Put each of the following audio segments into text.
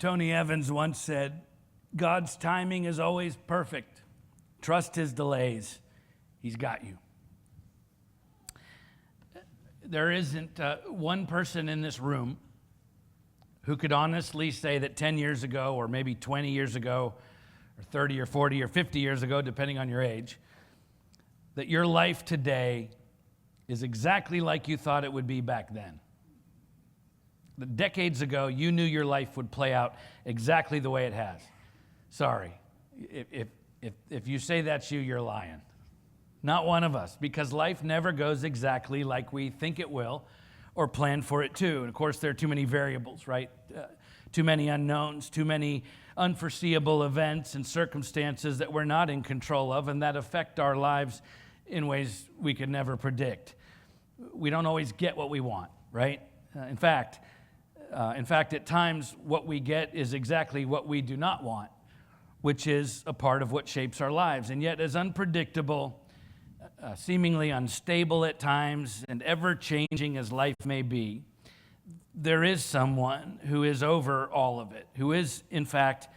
Tony Evans once said, God's timing is always perfect. Trust his delays. He's got you. There isn't one person in this room who could honestly say that 10 years ago, or maybe 20 years ago, or 30 or 40 or 50 years ago, depending on your age, that your life today is exactly like you thought it would be back then. Decades ago, you knew your life would play out exactly the way it has. Sorry. If you say that's you, you're lying. Not one of us, because life never goes exactly like we think it will or plan for it to. And of course, there are too many variables, right? Too many unknowns, too many unforeseeable events and circumstances that we're not in control of and that affect our lives in ways we could never predict. We don't always get what we want, right? In fact, at times, what we get is exactly what we do not want, which is a part of what shapes our lives. And yet, as unpredictable, seemingly unstable at times, and ever-changing as life may be, there is someone who is over all of it, who is, in fact,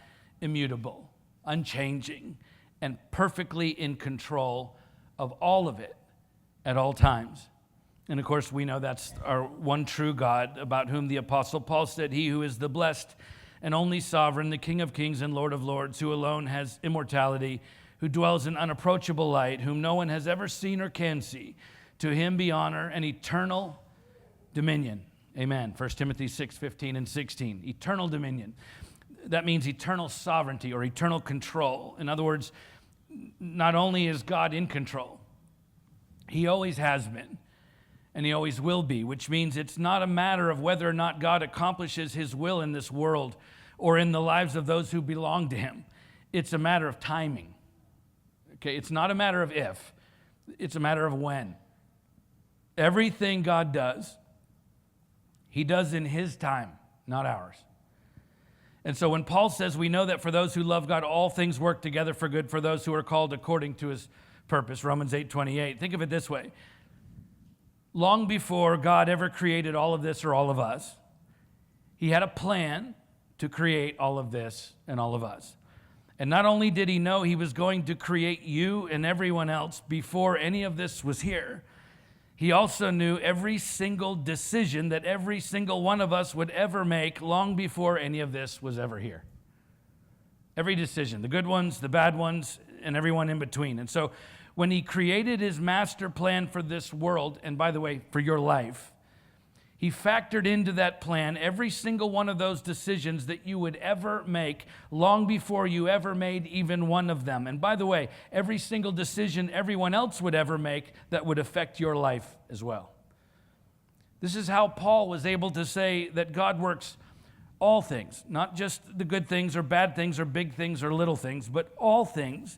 immutable, unchanging, and perfectly in control of all of it at all times. And of course, we know that's our one true God, about whom the Apostle Paul said, He who is the blessed and only sovereign, the King of kings and Lord of lords, who alone has immortality, who dwells in unapproachable light, whom no one has ever seen or can see. To him be honor and eternal dominion. Amen. 1 Timothy 6:15 and 16. Eternal dominion. That means eternal sovereignty or eternal control. In other words, not only is God in control, He always has been. And He always will be, which means it's not a matter of whether or not God accomplishes His will in this world or in the lives of those who belong to Him. It's a matter of timing. Okay, it's not a matter of if, it's a matter of when. Everything God does, He does in His time, not ours. And so when Paul says we know that for those who love God, all things work together for good for those who are called according to His purpose, Romans 8:28. Think of it this way. Long before God ever created all of this or all of us, He had a plan to create all of this and all of us. And not only did He know He was going to create you and everyone else before any of this was here, He also knew every single decision that every single one of us would ever make long before any of this was ever here. Every decision, the good ones, the bad ones, and everyone in between. And so when He created His master plan for this world, and by the way, for your life, He factored into that plan every single one of those decisions that you would ever make long before you ever made even one of them. And by the way, every single decision everyone else would ever make that would affect your life as well. This is how Paul was able to say that God works all things, not just the good things or bad things or big things or little things, but all things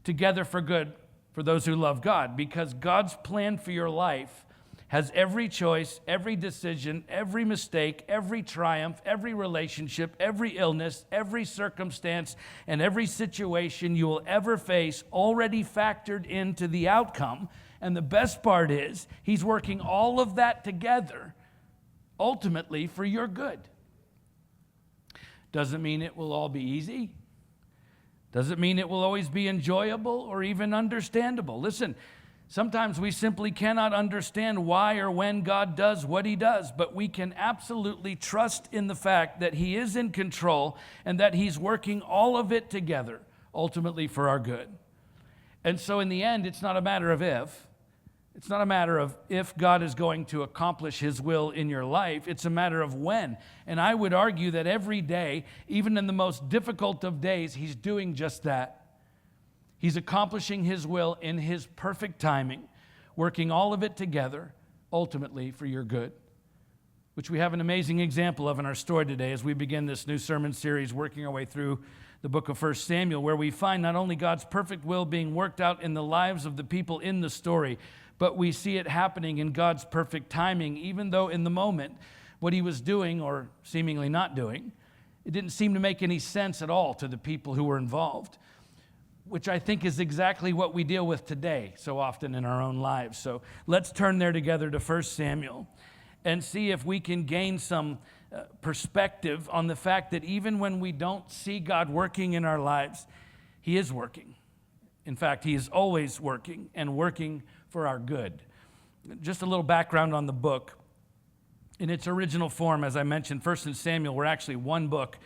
together for good for those who love God, because God's plan for your life has every choice, every decision, every mistake, every triumph, every relationship, every illness, every circumstance, and every situation you will ever face already factored into the outcome. And the best part is, He's working all of that together, ultimately for your good. Doesn't mean it will all be easy. Doesn't mean it will always be enjoyable or even understandable. Listen, sometimes we simply cannot understand why or when God does what He does, but we can absolutely trust in the fact that He is in control and that He's working all of it together, ultimately for our good. And so in the end, it's not a matter of if. It's not a matter of if God is going to accomplish His will in your life. It's a matter of when. And I would argue that every day, even in the most difficult of days, He's doing just that. He's accomplishing His will in His perfect timing, working all of it together, ultimately for your good, which we have an amazing example of in our story today as we begin this new sermon series, working our way through the book of 1 Samuel, where we find not only God's perfect will being worked out in the lives of the people in the story, but we see it happening in God's perfect timing, even though in the moment, what He was doing, or seemingly not doing, it didn't seem to make any sense at all to the people who were involved, which I think is exactly what we deal with today so often in our own lives. So let's turn there together to 1 Samuel and see if we can gain some perspective on the fact that even when we don't see God working in our lives, He is working. In fact, He is always working and working for our good. Just a little background on the book. In its original form, as I mentioned, 1 and Samuel were actually one book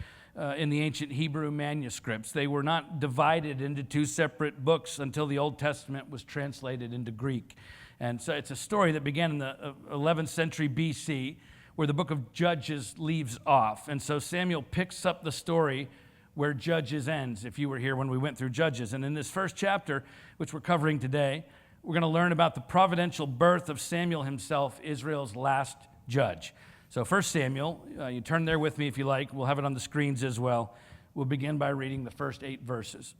in the ancient Hebrew manuscripts. They were not divided into two separate books until the Old Testament was translated into Greek. And so it's a story that began in the 11th century BC, where the book of Judges leaves off. And so Samuel picks up the story where Judges ends, if you were here when we went through Judges. And in this first chapter, which we're covering today, we're going to learn about the providential birth of Samuel himself, Israel's last judge. So 1 Samuel, you turn there with me if you like. We'll have it on the screens as well. We'll begin by reading the first 8 verses.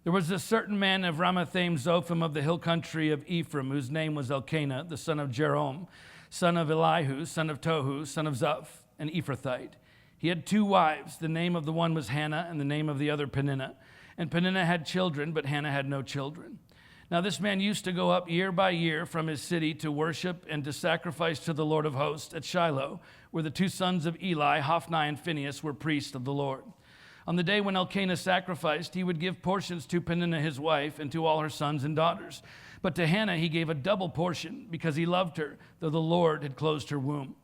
There was a certain man of Ramathaim Zophim of the hill country of Ephraim, whose name was Elkanah, the son of Jerome, son of Elihu, son of Tohu, son of Zuph, an Ephrathite. He had 2 wives. The name of the one was Hannah, and the name of the other Peninnah. And Peninnah had children, but Hannah had no children. Now this man used to go up year by year from his city to worship and to sacrifice to the Lord of hosts at Shiloh, where the 2 sons of Eli, Hophni and Phinehas, were priests of the Lord. On the day when Elkanah sacrificed, he would give portions to Peninnah his wife and to all her sons and daughters. But to Hannah he gave a double portion because he loved her, though the Lord had closed her womb.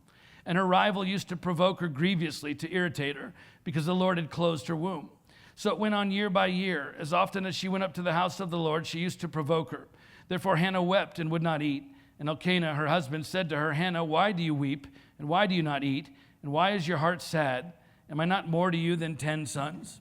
And her rival used to provoke her grievously to irritate her because the Lord had closed her womb. So it went on year by year. As often as she went up to the house of the Lord, she used to provoke her. Therefore Hannah wept and would not eat. And Elkanah, her husband, said to her, Hannah, why do you weep? And why do you not eat? And why is your heart sad? Am I not more to you than 10 sons?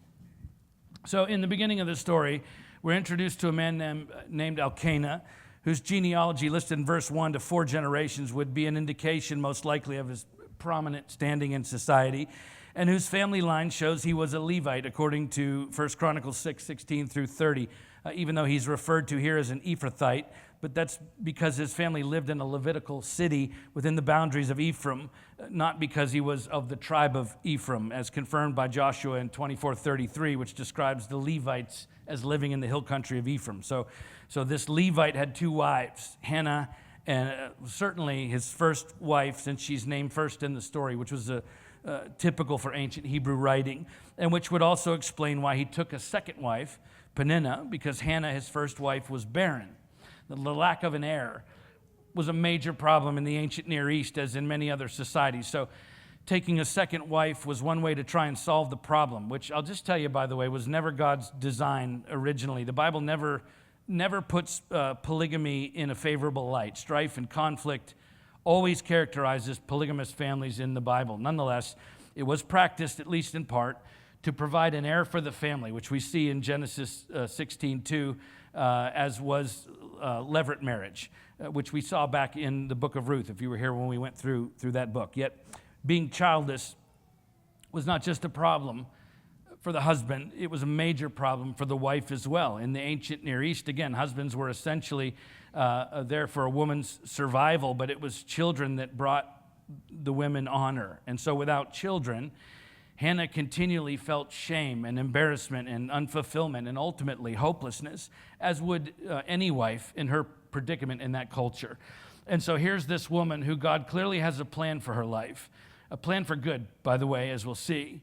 So in the beginning of the story, we're introduced to a man named Elkanah, whose genealogy listed in verse 1 to 4 generations would be an indication most likely of his prominent standing in society, and whose family line shows he was a Levite, according to 1 Chronicles 6:16 through 30, even though he's referred to here as an Ephrathite, but that's because his family lived in a Levitical city within the boundaries of Ephraim, not because he was of the tribe of Ephraim, as confirmed by Joshua in 24:33, which describes the Levites as living in the hill country of Ephraim. So this Levite had 2 wives, Hannah, and certainly his first wife, since she's named first in the story, which was typical for ancient Hebrew writing, and which would also explain why he took a second wife, Peninnah, because Hannah, his first wife, was barren. The lack of an heir was a major problem in the ancient Near East, as in many other societies. So taking a second wife was one way to try and solve the problem, which I'll just tell you, by the way, was never God's design originally. The Bible never puts polygamy in a favorable light. Strife and conflict always characterizes polygamous families in the Bible. Nonetheless, it was practiced, at least in part, to provide an heir for the family, which we see in Genesis 16:2, as was levirate marriage, which we saw back in the book of Ruth, if you were here when we went through that book. Yet, being childless was not just a problem for the husband, it was a major problem for the wife as well. In the ancient Near East, again, husbands were essentially there for a woman's survival, but it was children that brought the women honor. And so without children, Hannah continually felt shame and embarrassment and unfulfillment and ultimately hopelessness, as would any wife in her predicament in that culture. And so here's this woman who God clearly has a plan for her life, a plan for good, by the way, as we'll see.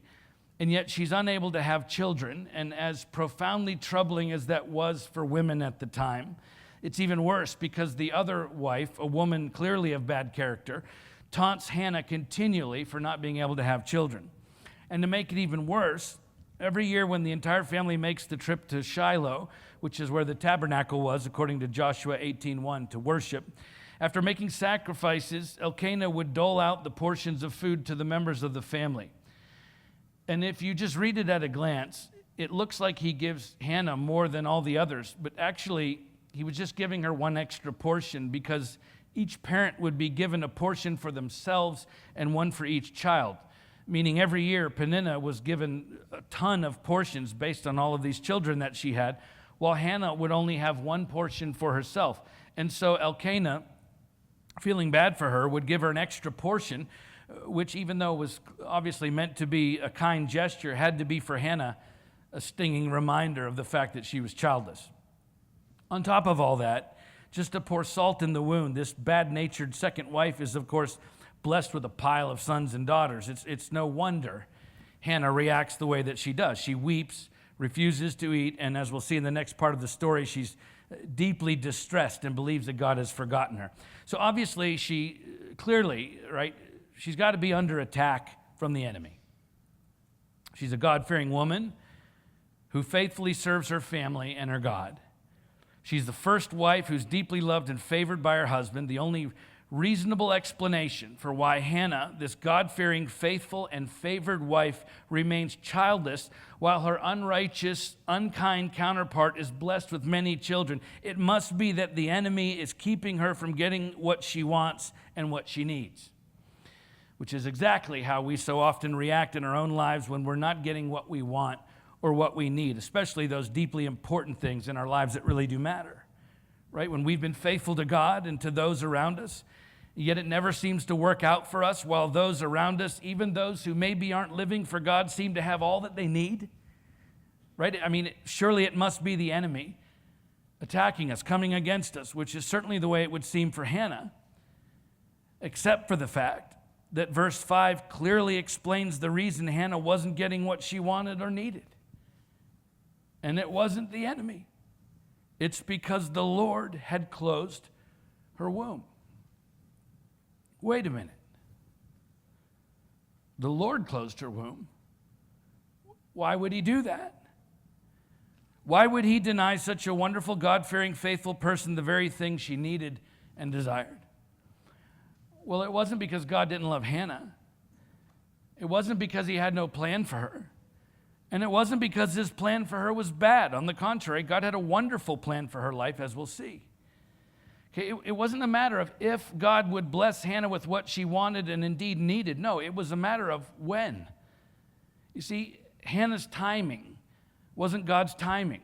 And yet she's unable to have children, and as profoundly troubling as that was for women at the time, it's even worse because the other wife, a woman clearly of bad character, taunts Hannah continually for not being able to have children. And to make it even worse, every year when the entire family makes the trip to Shiloh, which is where the tabernacle was, according to Joshua 18:1, to worship, after making sacrifices, Elkanah would dole out the portions of food to the members of the family. And if you just read it at a glance, it looks like he gives Hannah more than all the others, but actually he was just giving her one extra portion because each parent would be given a portion for themselves and one for each child. Meaning every year Peninnah was given a ton of portions based on all of these children that she had, while Hannah would only have one portion for herself. And so Elkanah, feeling bad for her, would give her an extra portion, which even though was obviously meant to be a kind gesture, had to be for Hannah a stinging reminder of the fact that she was childless. On top of all that, just to pour salt in the wound, this bad-natured second wife is, of course, blessed with a pile of sons and daughters. It's no wonder Hannah reacts the way that she does. She weeps, refuses to eat, and as we'll see in the next part of the story, she's deeply distressed and believes that God has forgotten her. So obviously, she clearly, right, she's got to be under attack from the enemy. She's a God-fearing woman who faithfully serves her family and her God. She's the first wife who's deeply loved and favored by her husband. The only reasonable explanation for why Hannah, this God-fearing, faithful, and favored wife, remains childless while her unrighteous, unkind counterpart is blessed with many children, it must be that the enemy is keeping her from getting what she wants and what she needs, which is exactly how we so often react in our own lives when we're not getting what we want or what we need, especially those deeply important things in our lives that really do matter, right? When we've been faithful to God and to those around us, yet it never seems to work out for us, while those around us, even those who maybe aren't living for God, seem to have all that they need, right? I mean, surely it must be the enemy attacking us, coming against us, which is certainly the way it would seem for Hannah, except for the fact that verse 5 clearly explains the reason Hannah wasn't getting what she wanted or needed. And it wasn't the enemy. It's because the Lord had closed her womb. Wait a minute. The Lord closed her womb. Why would he do that? Why would he deny such a wonderful, God-fearing, faithful person the very thing she needed and desired? Well, it wasn't because God didn't love Hannah. It wasn't because he had no plan for her. And it wasn't because his plan for her was bad. On the contrary, God had a wonderful plan for her life, as we'll see. Okay, it wasn't a matter of if God would bless Hannah with what she wanted and indeed needed. No, it was a matter of when. You see, Hannah's timing wasn't God's timing.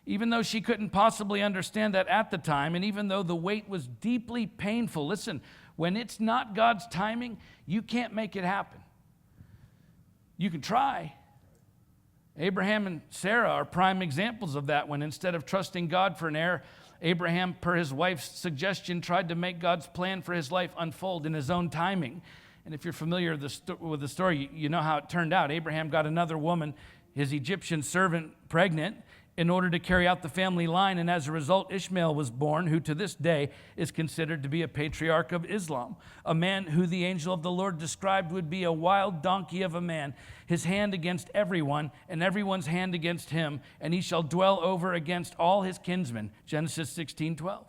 Even though she couldn't possibly understand that at the time, and even though the wait was deeply painful, listen, when it's not God's timing, you can't make it happen. You can try. Abraham and Sarah are prime examples of that, when instead of trusting God for an heir, Abraham, per his wife's suggestion, tried to make God's plan for his life unfold in his own timing. And if you're familiar with the story, you know how it turned out. Abraham got another woman, his Egyptian servant, pregnant in order to carry out the family line, and as a result, Ishmael was born, who to this day is considered to be a patriarch of Islam, a man who the angel of the Lord described would be a wild donkey of a man, his hand against everyone, and everyone's hand against him, and he shall dwell over against all his kinsmen, Genesis 16:12.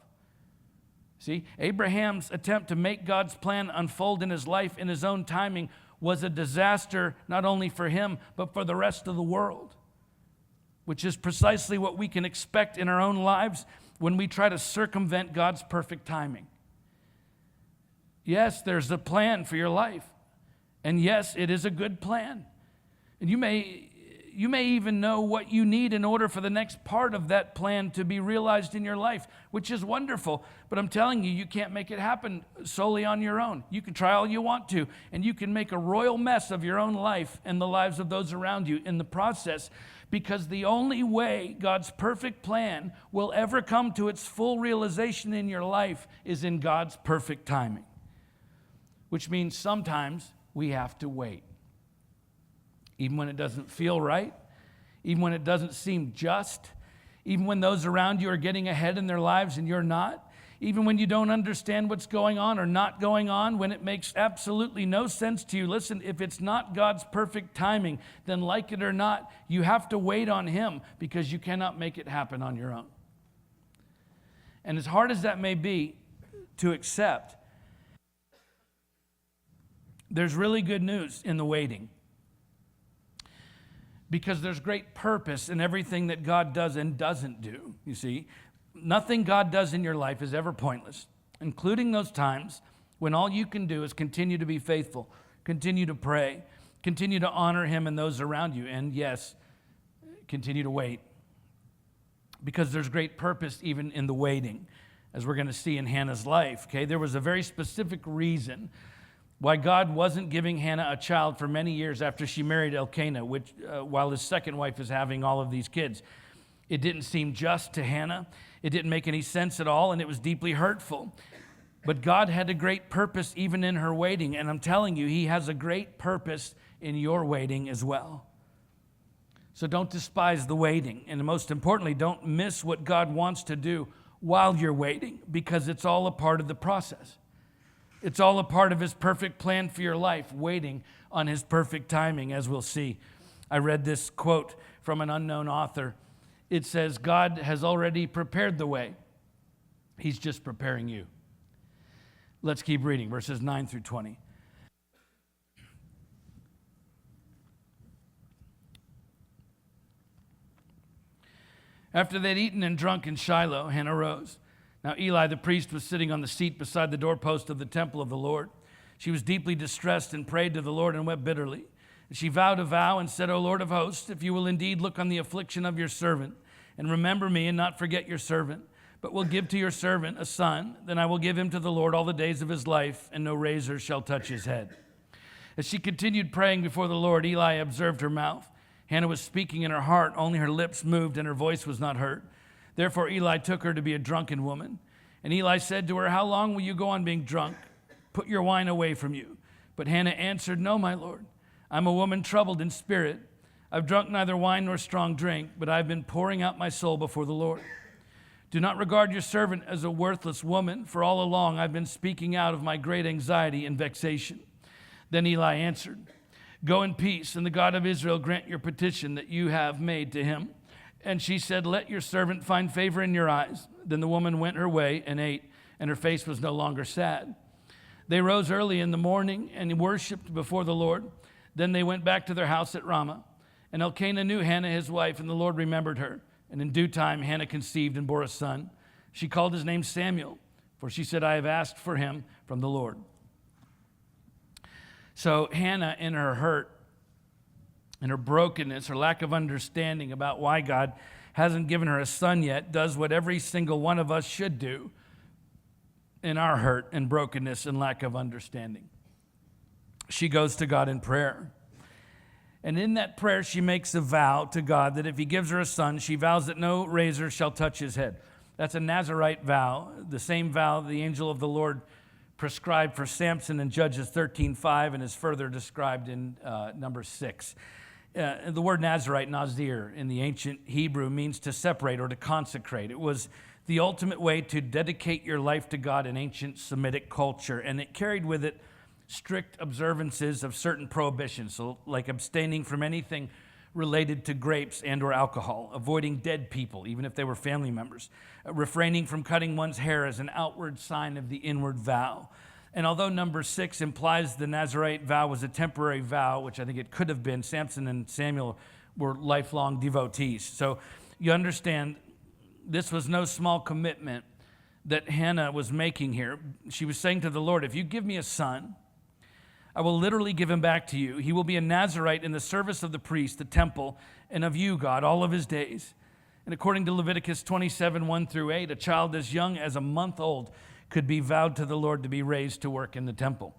See, Abraham's attempt to make God's plan unfold in his life in his own timing was a disaster, not only for him, but for the rest of the world, which is precisely what we can expect in our own lives when we try to circumvent God's perfect timing. Yes, there's a plan for your life. And yes, it is a good plan. And you may even know what you need in order for the next part of that plan to be realized in your life, which is wonderful. But I'm telling you, you can't make it happen solely on your own. You can try all you want to, and you can make a royal mess of your own life and the lives of those around you in the process, because the only way God's perfect plan will ever come to its full realization in your life is in God's perfect timing, which means sometimes we have to wait. Even when it doesn't feel right, even when it doesn't seem just, even when those around you are getting ahead in their lives and you're not, even when you don't understand what's going on or not going on, when it makes absolutely no sense to you. Listen, if it's not God's perfect timing, then like it or not, you have to wait on him, because you cannot make it happen on your own. And as hard as that may be to accept, there's really good news in the waiting. Because there's great purpose in everything that God does and doesn't do, you see. Nothing God does in your life is ever pointless, including those times when all you can do is continue to be faithful, continue to pray, continue to honor him and those around you, and yes, continue to wait. Because there's great purpose even in the waiting, as we're going to see in Hannah's life, okay? There was a very specific reason why God wasn't giving Hannah a child for many years after she married Elkanah, while his second wife is having all of these kids. It didn't seem just to Hannah. It didn't make any sense at all, and it was deeply hurtful. But God had a great purpose even in her waiting, and I'm telling you, he has a great purpose in your waiting as well. So don't despise the waiting, and most importantly, don't miss what God wants to do while you're waiting, because it's all a part of the process. It's all a part of his perfect plan for your life, waiting on his perfect timing, as we'll see. I read this quote from an unknown author. It says, God has already prepared the way. He's just preparing you. Let's keep reading, verses 9 through 20. After they'd eaten and drunk in Shiloh, Hannah rose. Now Eli the priest was sitting on the seat beside the doorpost of the temple of the Lord. She was deeply distressed and prayed to the Lord and wept bitterly. She vowed a vow and said, O Lord of hosts, if you will indeed look on the affliction of your servant and remember me and not forget your servant, but will give to your servant a son, then I will give him to the Lord all the days of his life, and no razor shall touch his head. As she continued praying before the Lord, Eli observed her mouth. Hannah was speaking in her heart, only her lips moved and her voice was not heard. Therefore Eli took her to be a drunken woman. And Eli said to her, How long will you go on being drunk? Put your wine away from you. But Hannah answered, No, my Lord. I'm a woman troubled in spirit. I've drunk neither wine nor strong drink, but I've been pouring out my soul before the Lord. Do not regard your servant as a worthless woman, for all along I've been speaking out of my great anxiety and vexation. Then Eli answered, Go in peace, and the God of Israel grant your petition that you have made to him. And she said, Let your servant find favor in your eyes. Then the woman went her way and ate, and her face was no longer sad. They rose early in the morning and worshiped before the Lord. Then they went back to their house at Ramah. And Elkanah knew Hannah his wife, and the Lord remembered her. And in due time Hannah conceived and bore a son. She called his name Samuel, for she said, I have asked for him from the Lord. So Hannah, in her hurt, in her brokenness, her lack of understanding about why God hasn't given her a son yet, does what every single one of us should do in our hurt and brokenness and lack of understanding. She goes to God in prayer. And in that prayer, she makes a vow to God that if he gives her a son, she vows that no razor shall touch his head. That's a Nazirite vow, the same vow the angel of the Lord prescribed for Samson in Judges 13:5 and is further described in Numbers 6. The word Nazirite, Nazir, in the ancient Hebrew means to separate or to consecrate. It was the ultimate way to dedicate your life to God in ancient Semitic culture, and it carried with it strict observances of certain prohibitions, so like abstaining from anything related to grapes and or alcohol, avoiding dead people, even if they were family members, refraining from cutting one's hair as an outward sign of the inward vow. And although number 6 implies the Nazirite vow was a temporary vow, which I think it could have been, Samson and Samuel were lifelong devotees. So you understand this was no small commitment that Hannah was making here. She was saying to the Lord, if you give me a son, I will literally give him back to you. He will be a Nazirite in the service of the priest, the temple, and of you, God, all of his days. And according to Leviticus 27:1-8, a child as young as a month old could be vowed to the Lord to be raised to work in the temple.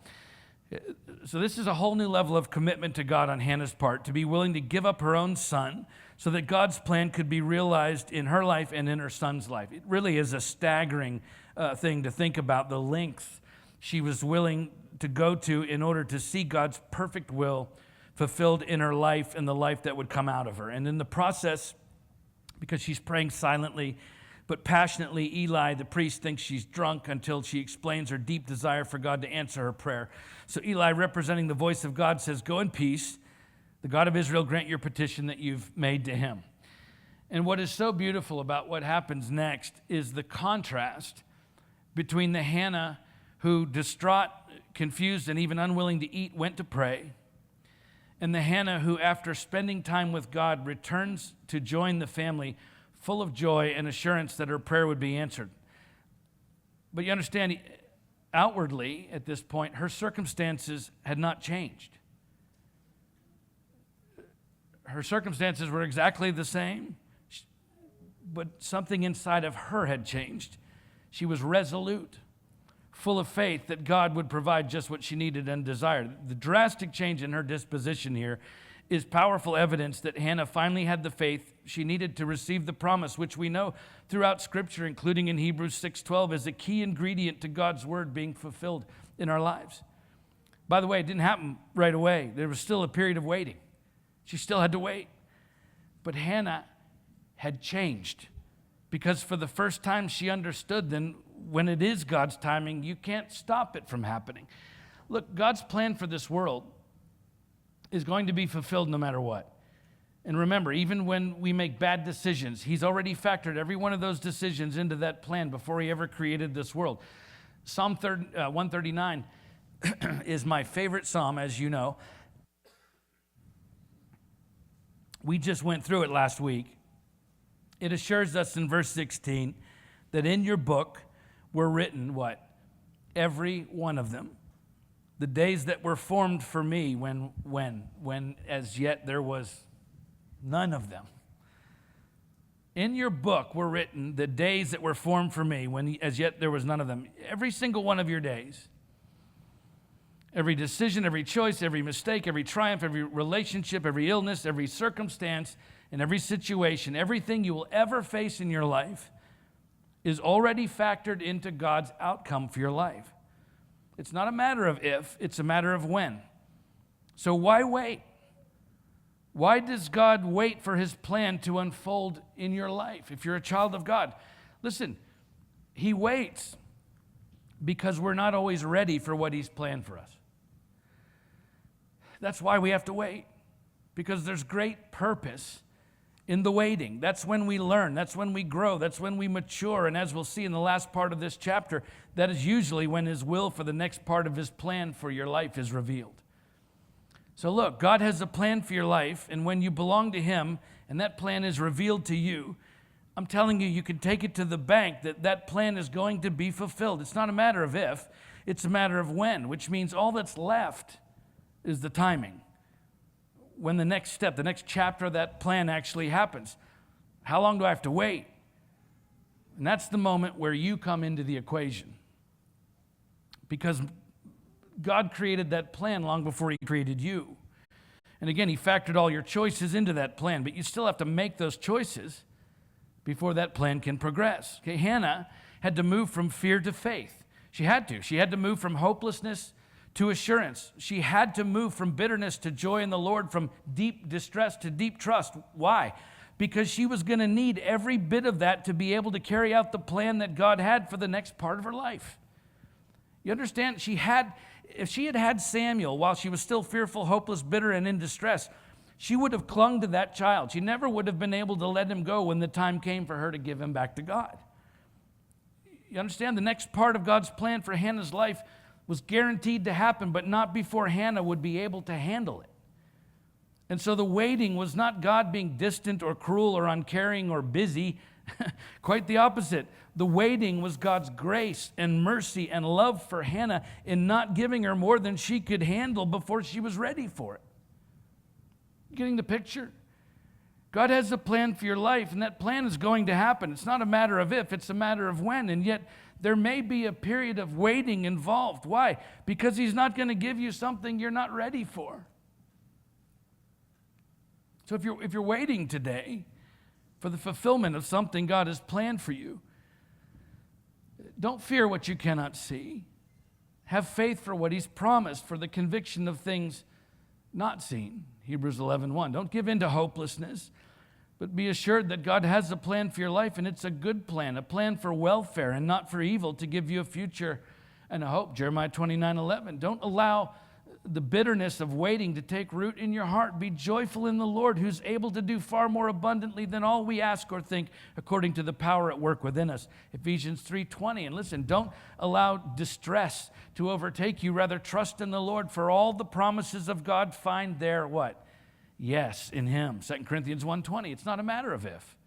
So this is a whole new level of commitment to God on Hannah's part, to be willing to give up her own son so that God's plan could be realized in her life and in her son's life. It really is a staggering thing to think about, the length she was willing to go to in order to see God's perfect will fulfilled in her life and the life that would come out of her. And in the process, because she's praying silently but passionately, Eli, the priest, thinks she's drunk until she explains her deep desire for God to answer her prayer. So Eli, representing the voice of God, says, Go in peace. The God of Israel grant your petition that you've made to him. And what is so beautiful about what happens next is the contrast between the Hannah who, distraught, confused, and even unwilling to eat, went to pray, and the Hannah who, after spending time with God, returns to join the family full of joy and assurance that her prayer would be answered. But you understand, outwardly, at this point, her circumstances had not changed. Her circumstances were exactly the same, but something inside of her had changed. She was resolute, full of faith that God would provide just what she needed and desired. The drastic change in her disposition here is powerful evidence that Hannah finally had the faith she needed to receive the promise, which we know throughout Scripture, including in Hebrews 6:12, is a key ingredient to God's word being fulfilled in our lives. By the way, it didn't happen right away. There was still a period of waiting. She still had to wait. But Hannah had changed because for the first time she understood then when it is God's timing, you can't stop it from happening. Look, God's plan for this world is going to be fulfilled no matter what. And remember, even when we make bad decisions, He's already factored every one of those decisions into that plan before He ever created this world. Psalm 139 is my favorite psalm, as you know. We just went through it last week. It assures us in verse 16 that in your book were written, what? Every one of them. The days that were formed for me when as yet there was none of them. In your book were written the days that were formed for me when as yet there was none of them. Every single one of your days. Every decision, every choice, every mistake, every triumph, every relationship, every illness, every circumstance, and every situation, everything you will ever face in your life is already factored into God's outcome for your life. It's not a matter of if, it's a matter of when. So why wait? Why does God wait for His plan to unfold in your life if you're a child of God? Listen, He waits because we're not always ready for what He's planned for us. That's why we have to wait, because there's great purpose in the waiting. That's when we learn. That's when we grow. That's when we mature. And as we'll see in the last part of this chapter, that is usually when His will for the next part of His plan for your life is revealed. So look, God has a plan for your life, and when you belong to Him and that plan is revealed to you, I'm telling you, you can take it to the bank that that plan is going to be fulfilled. It's not a matter of if, it's a matter of when, which means all that's left is the timing. When the next step, the next chapter of that plan actually happens. How long do I have to wait? And that's the moment where you come into the equation. Because God created that plan long before He created you. And again, He factored all your choices into that plan, but you still have to make those choices before that plan can progress. Okay, Hannah had to move from fear to faith. She had to. She had to move from hopelessness to assurance. She had to move from bitterness to joy in the Lord, from deep distress to deep trust. Why? Because she was going to need every bit of that to be able to carry out the plan that God had for the next part of her life. You understand? If she had had Samuel while she was still fearful, hopeless, bitter, and in distress, she would have clung to that child. She never would have been able to let him go when the time came for her to give him back to God. You understand? The next part of God's plan for Hannah's life was guaranteed to happen, but not before Hannah would be able to handle it. And so the waiting was not God being distant or cruel or uncaring or busy. Quite the opposite. The waiting was God's grace and mercy and love for Hannah in not giving her more than she could handle before she was ready for it. You getting the picture? God has a plan for your life, and that plan is going to happen. It's not a matter of if, it's a matter of when. And yet, there may be a period of waiting involved. Why? Because He's not going to give you something you're not ready for. So if you're waiting today for the fulfillment of something God has planned for you, don't fear what you cannot see. Have faith for what He's promised, for the conviction of things not seen. Hebrews 11:1. Don't give in to hopelessness, but be assured that God has a plan for your life, and it's a good plan, a plan for welfare and not for evil, to give you a future and a hope. Jeremiah 29:11. Don't allow the bitterness of waiting to take root in your heart. Be joyful in the Lord, who's able to do far more abundantly than all we ask or think, according to the power at work within us. Ephesians 3:20. And listen, don't allow distress to overtake you. Rather, trust in the Lord, for all the promises of God find their what? Yes, in Him. 2 Corinthians 1:20. It's not a matter of if.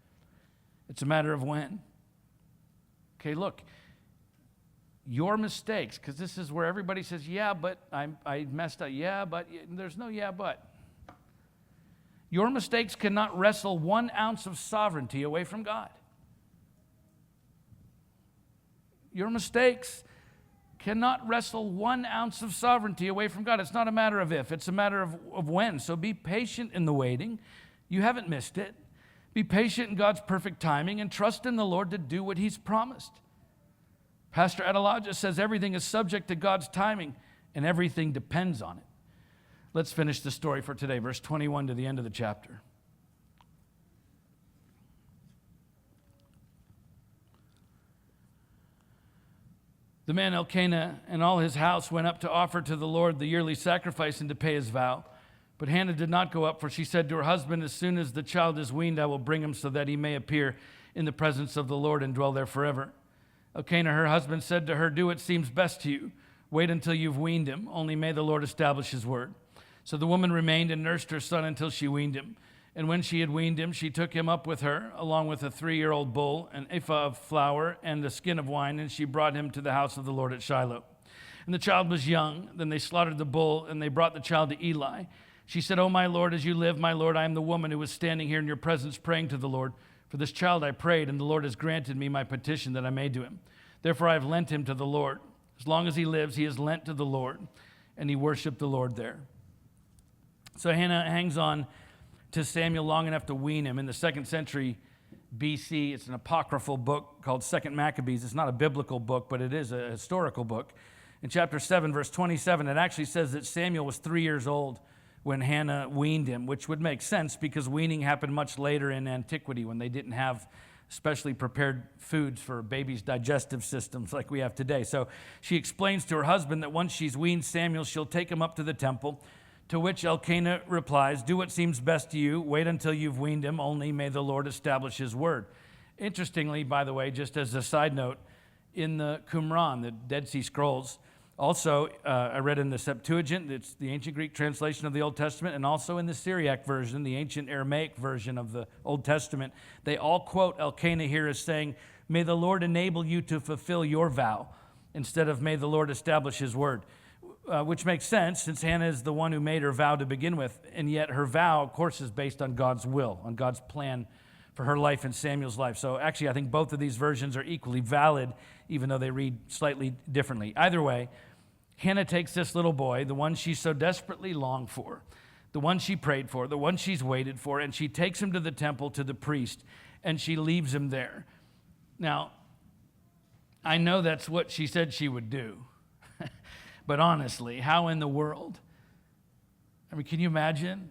It's a matter of when. Okay, look. Your mistakes, because this is where everybody says, yeah, but I messed up. Yeah, but there's no yeah, but. Your mistakes cannot wrestle 1 ounce of sovereignty away from God. Your mistakes cannot wrestle 1 ounce of sovereignty away from God. It's not a matter of if, it's a matter of when. So be patient in the waiting. You haven't missed it. Be patient in God's perfect timing and trust in the Lord to do what he's promised. Pastor Adelaja says everything is subject to God's timing and everything depends on it. Let's finish the story for today, verse 21 to the end of the chapter. The man Elkanah and all his house went up to offer to the Lord the yearly sacrifice and to pay his vow. But Hannah did not go up, for she said to her husband, as soon as the child is weaned, I will bring him so that he may appear in the presence of the Lord and dwell there forever. Elkanah, her husband, said to her, do what seems best to you. Wait until you've weaned him, only may the Lord establish his word. So the woman remained and nursed her son until she weaned him. And when she had weaned him, she took him up with her, along with a 3-year-old bull, an ephah of flour, and a skin of wine, and she brought him to the house of the Lord at Shiloh. And the child was young. Then they slaughtered the bull, and they brought the child to Eli. She said, O my Lord, as you live, my Lord, I am the woman who was standing here in your presence praying to the Lord. For this child I prayed, and the Lord has granted me my petition that I made to him. Therefore I have lent him to the Lord. As long as he lives, he is lent to the Lord, and he worshiped the Lord there. So Hannah hangs on to Samuel long enough to wean him. In the 2nd century BC, it's an apocryphal book called 2nd Maccabees. It's not a biblical book, but it is a historical book. In chapter 7, verse 27, it actually says that Samuel was 3 years old when Hannah weaned him, which would make sense because weaning happened much later in antiquity when they didn't have specially prepared foods for babies' digestive systems like we have today. So she explains to her husband that once she's weaned Samuel, she'll take him up to the temple, to which Elkanah replies, do what seems best to you. Wait until you've weaned him, only may the Lord establish his word. Interestingly, by the way, just as a side note, in the Qumran, the Dead Sea Scrolls, also, I read in the Septuagint, it's the ancient Greek translation of the Old Testament, and also in the Syriac version, the ancient Aramaic version of the Old Testament, they all quote Elkanah here as saying, may the Lord enable you to fulfill your vow, instead of may the Lord establish his word, which makes sense since Hannah is the one who made her vow to begin with, and yet her vow, of course, is based on God's will, on God's plan for her life and Samuel's life. So actually, I think both of these versions are equally valid, even though they read slightly differently. Either way, Hannah takes this little boy, the one she so desperately longed for, the one she prayed for, the one she's waited for, and she takes him to the temple to the priest, and she leaves him there. Now, I know that's what she said she would do, but honestly, how in the world? I mean, can you imagine?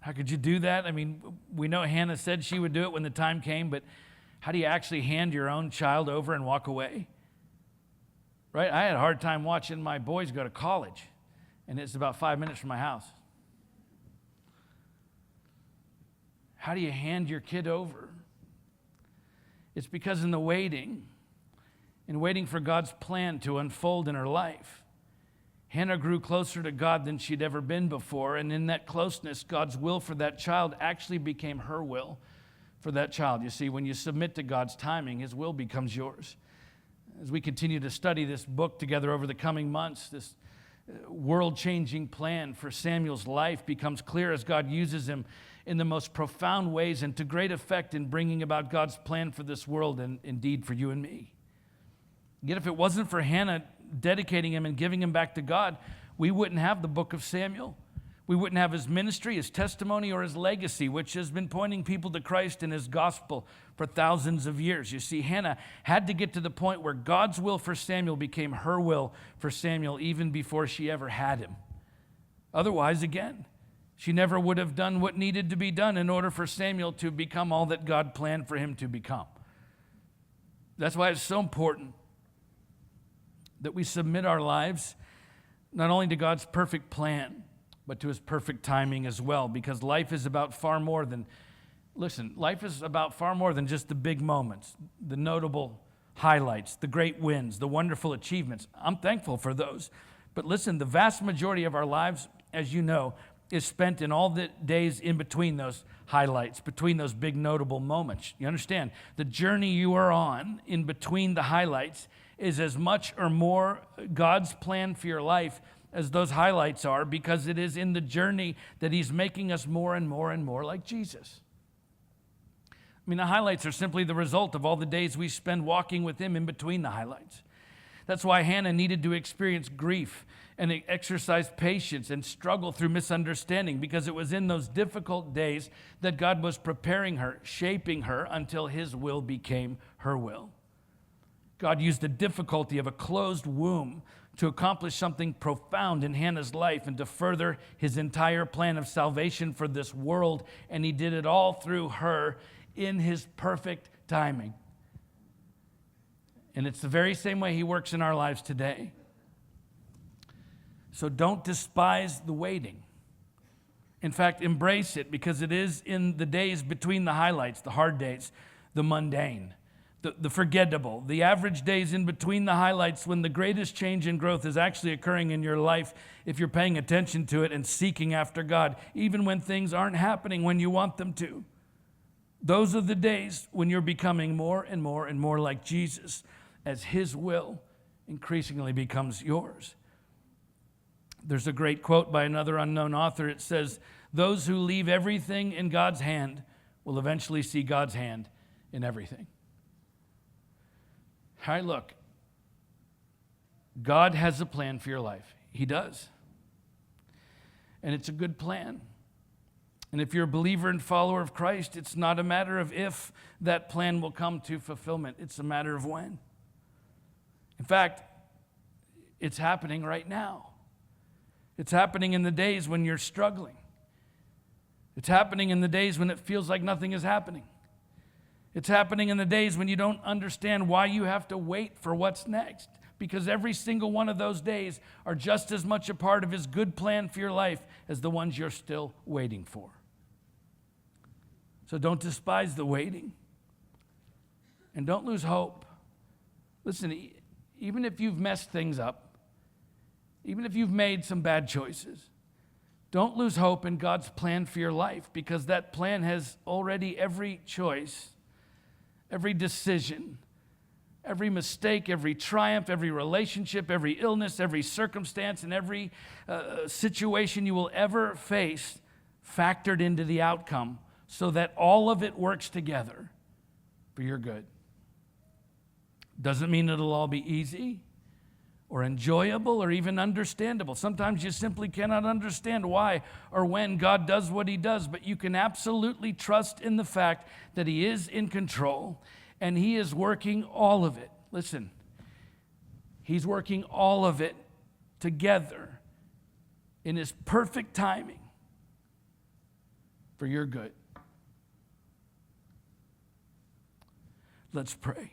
How could you do that? I mean, we know Hannah said she would do it when the time came, but how do you actually hand your own child over and walk away? Right? I had a hard time watching my boys go to college, and it's about 5 minutes from my house. How do you hand your kid over? It's because in waiting for God's plan to unfold in her life, Hannah grew closer to God than she'd ever been before, and in that closeness, God's will for that child actually became her will for that child. You see, when you submit to God's timing, his will becomes yours. As we continue to study this book together over the coming months, this world-changing plan for Samuel's life becomes clear as God uses him in the most profound ways and to great effect in bringing about God's plan for this world and indeed for you and me. Yet if it wasn't for Hannah dedicating him and giving him back to God, we wouldn't have the book of Samuel. We wouldn't have his ministry, his testimony, or his legacy, which has been pointing people to Christ and his gospel for thousands of years. You see, Hannah had to get to the point where God's will for Samuel became her will for Samuel even before she ever had him. Otherwise, again, she never would have done what needed to be done in order for Samuel to become all that God planned for him to become. That's why it's so important that we submit our lives not only to God's perfect plan, but to his perfect timing as well, because life is about far more than, life is about far more than just the big moments, the notable highlights, the great wins, the wonderful achievements. I'm thankful for those. But listen, the vast majority of our lives, as you know, is spent in all the days in between those highlights, between those big notable moments. You understand? The journey you are on in between the highlights is as much or more God's plan for your life as those highlights are, because it is in the journey that he's making us more and more and more like Jesus. I mean, the highlights are simply the result of all the days we spend walking with him in between the highlights. That's why Hannah needed to experience grief and exercise patience and struggle through misunderstanding, because it was in those difficult days that God was preparing her, shaping her until his will became her will. God used the difficulty of a closed womb to accomplish something profound in Hannah's life and to further his entire plan of salvation for this world, and he did it all through her in his perfect timing. And it's the very same way he works in our lives today. So don't despise the waiting. In fact, embrace it, because it is in the days between the highlights, the hard days, the mundane, the forgettable, the average days in between the highlights, when the greatest change and growth is actually occurring in your life if you're paying attention to it and seeking after God, even when things aren't happening when you want them to. Those are the days when you're becoming more and more and more like Jesus, as his will increasingly becomes yours. There's a great quote by another unknown author. It says, "Those who leave everything in God's hand will eventually see God's hand in everything." All right, look, God has a plan for your life. He does. And it's a good plan. And if you're a believer and follower of Christ, it's not a matter of if that plan will come to fulfillment. It's a matter of when. In fact, it's happening right now. It's happening in the days when you're struggling. It's happening in the days when it feels like nothing is happening. It's happening in the days when you don't understand why you have to wait for what's next, because every single one of those days are just as much a part of his good plan for your life as the ones you're still waiting for. So don't despise the waiting, and don't lose hope. Listen, even if you've messed things up, even if you've made some bad choices, don't lose hope in God's plan for your life, because that plan has already every choice, every decision, every mistake, every triumph, every relationship, every illness, every circumstance, and every situation you will ever face factored into the outcome, so that all of it works together for your good. Doesn't mean it'll all be easy or enjoyable or even understandable. Sometimes you simply cannot understand why or when God does what he does, but you can absolutely trust in the fact that he is in control and he is working all of it. Listen, he's working all of it together in his perfect timing for your good. Let's pray.